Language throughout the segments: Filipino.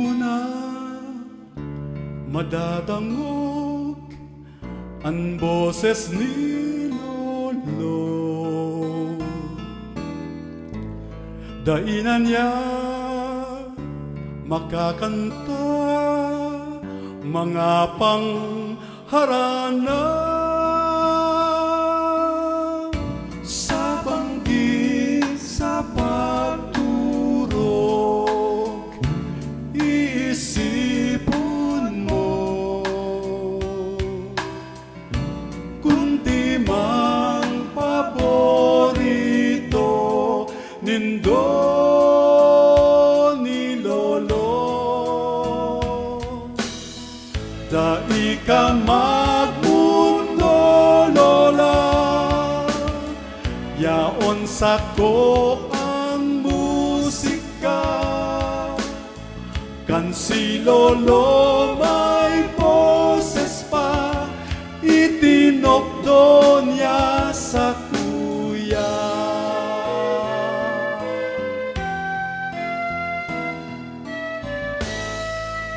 mo na madadangog ang boses ni Lolo. Dainan niya makakanta mga pangharana sa banggit sa pagturok. Iisipon mo kundi mang paborito nindo ni Lolo. Dai ka magmundo, Lola, yaon sako ang musika. Kan si Lolo may boses pa, itinokdo niya sa kuya.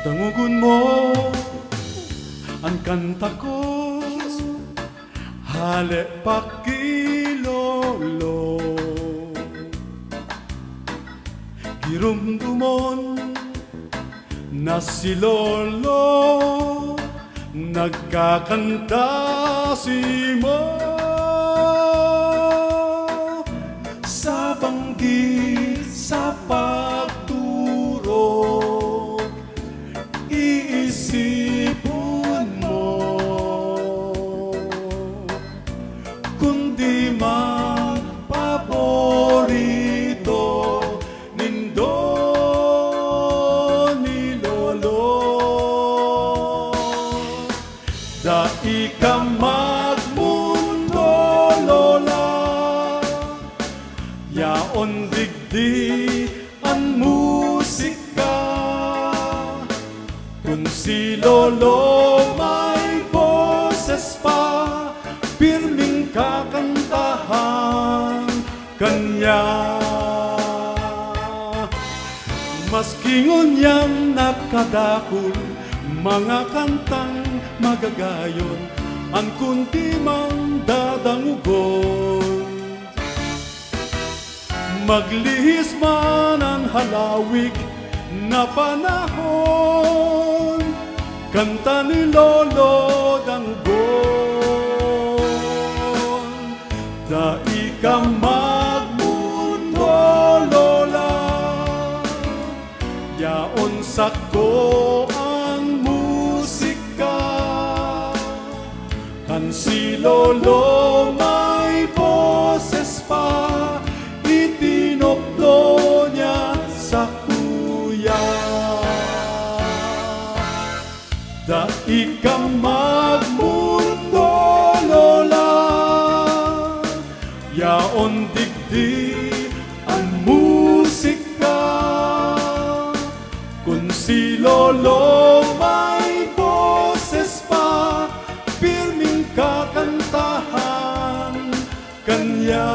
Dangugon mo ang kanta ko, hale pakilolo. Girumdumon na si Lolo, nagkakanta si mo sa banggit sa pagturok. Iisipon mo kundi mang paborito nindo ni Lolo. Dai ka magmundo, Lola, yaon digdi ang musika. Kung si Lolo may boses pa, pirming kakantahan kanya. Maski ngunyan nakadakol, mga kantang magagayon, ang kunti mang dadangugon. Maglihis man ang halawig na panahon, kanta ni Lolo danggon. Dai ka magmundo, Lola, yaon sako ang musika. Kan si Lolo may boses pa, itinokdo niya sa kuya. Dai ka magmundo, Lola, yaon digdi ang musika. Kung si Lolo may boses pa, pirming kakantahan kanya.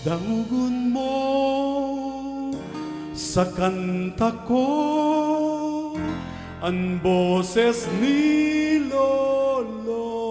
Dangugon mo sa kanta ko ang boses ni Lolo.